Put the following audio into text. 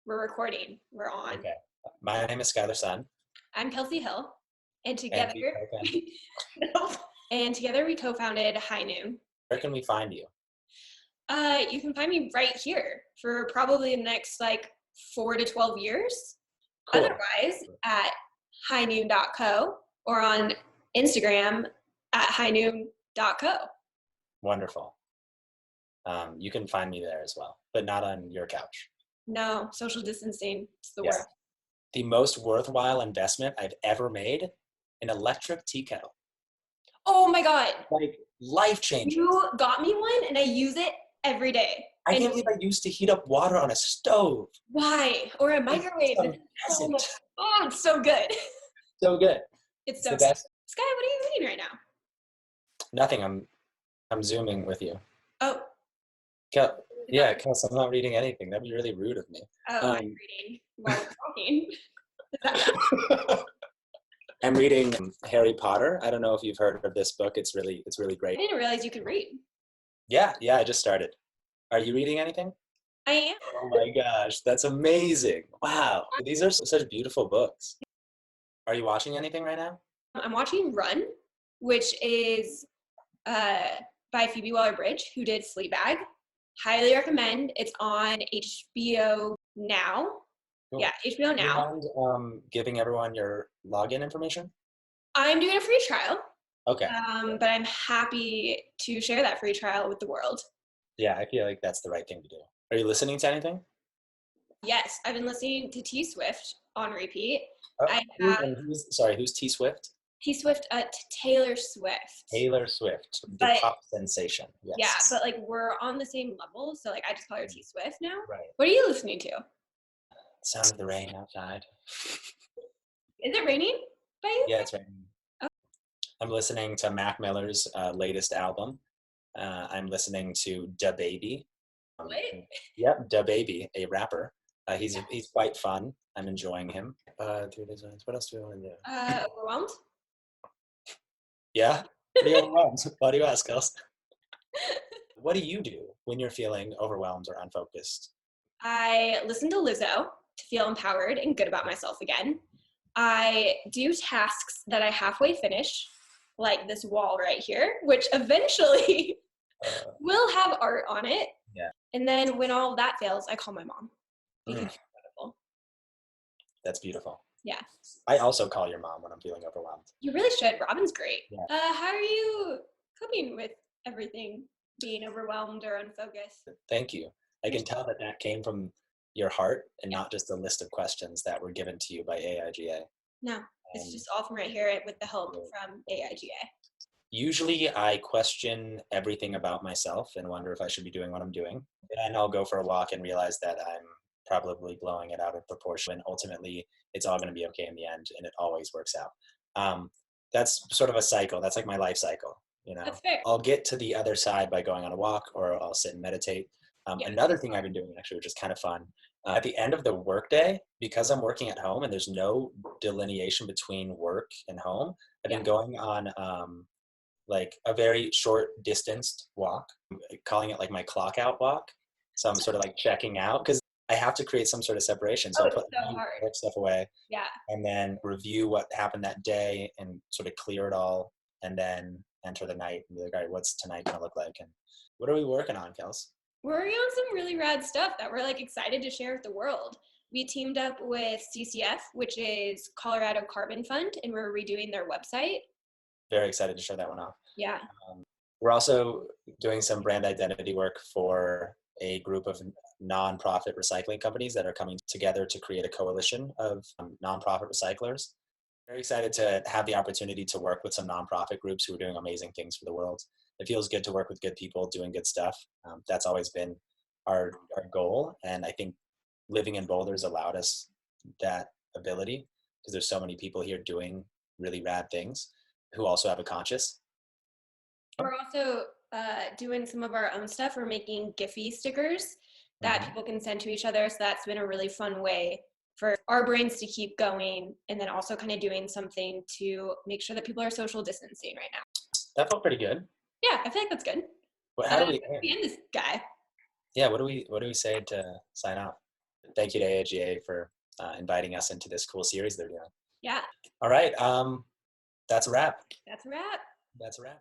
We're recording. We're on. Okay. My name is Skylar Sun. I'm Kelsey Hill, and And together, we co-founded. Nope. And together we co-founded High Noon. Where can we find you? You can find me right here for probably the next 4 to 12 years. Cool. Otherwise, at highnoon.co or on Instagram at highnoon.co. Wonderful. You can find me there as well, but not on your couch. No, social distancing is the Yes. worst. The most worthwhile investment I've ever made, an electric tea kettle. Oh my God. Like life-changing. You got me one and I use it every day. I And can't believe I used to heat up water on a stove. why? Or a microwave. Some It's so much. peasant. Oh, it's so good. So good. It's It's so the best. Sky, what are you reading right now? Nothing. I'm zooming with you. Oh. Yeah, Kels, I'm not reading anything. That'd be really rude of me. Oh, I'm reading while we're talking. I'm reading Harry Potter. I don't know if you've heard of this book. It's really I great. didn't realize you could read. Yeah, I just started. Are you reading anything? I am. Oh my gosh, that's amazing. Wow. These are such beautiful books. Are you watching anything right now? I'm watching Run, which is by Phoebe Waller-Bridge, who did Fleabag. Highly recommend. It's on HBO Now. Cool. Yeah, HBO Now. Do you mind giving everyone your login information? I'm doing a free trial. Okay. But I'm happy to share that free trial with the world. Yeah, I feel like that's the right thing to do. Are you listening to anything? Yes, I've been listening to T Swift on repeat. Who's T Swift? T Swift, Taylor Swift. Taylor Swift, the pop sensation. Yes. Yeah, but we're on the same level, so I just call her T Swift now. Right. What are you listening to? Sound of the rain outside. Is it raining by you? Yeah, it's raining. Oh. I'm listening to Mac Miller's latest album. I'm listening to DaBaby. What? Yep, DaBaby, a rapper. He's quite fun. I'm enjoying him. 3 days. What else do we want to do? Overwhelmed? Yeah? Pretty overwhelmed. Why do you ask, Kels? What do you do when you're feeling overwhelmed or unfocused? I listen to Lizzo to feel empowered and good about myself again. I do tasks that I halfway finish, like this wall right here, which eventually will have art on it. Yeah. And then when all of that fails, I call my mom. Because she's incredible. That's beautiful. Yeah. I also call your mom when I'm feeling overwhelmed. You really should. Robin's great. Yeah. How are you coping with everything, being overwhelmed or unfocused? Thank you. I can tell that came from your heart and not just a list of questions that were given to you by AIGA. No, it's just all from right here with the help from AIGA. Usually I question everything about myself and wonder if I should be doing what I'm doing. And I'll go for a walk and realize that I'm probably blowing it out of proportion. And ultimately, it's all going to be okay in the end, and it always works out. That's sort of a cycle. That's like my life cycle. That's fair. I'll get to the other side by going on a walk, or I'll sit and meditate. Another thing I've been doing, actually, which is kind of fun, at the end of the workday, because I'm working at home and there's no delineation between work and home, I've been going on a very short distanced walk, calling it my clock out walk. So I'm sort of checking out because I have to create some sort of separation. So I put work stuff away, and then review what happened that day and sort of clear it all, and then enter the night and be like, all right, what's tonight gonna look like? And what are we working on, Kels? We're working on some really rad stuff that we're excited to share with the world. We teamed up with CCF, which is Colorado Carbon Fund, and we're redoing their website. Very excited to show that one off. Yeah. We're also doing some brand identity work for a group of nonprofit recycling companies that are coming together to create a coalition of nonprofit recyclers. Very excited to have the opportunity to work with some nonprofit groups who are doing amazing things for the world. It feels good to work with good people doing good stuff. That's always been our goal. And I think living in Boulder has allowed us that ability because there's so many people here doing really rad things who also have a conscience. We're also doing some of our own stuff. We're making Giphy stickers that people can send to each other. So that's been a really fun way for our brains to keep going, and then also kind of doing something to make sure that people are social distancing right now. That felt pretty good. Yeah, I feel like that's good. Well, how do we end this guy? Yeah, what do we say to sign out? Thank you to AIGA for inviting us into this cool series they're doing. Yeah. All right. That's a wrap. That's a wrap. That's a wrap.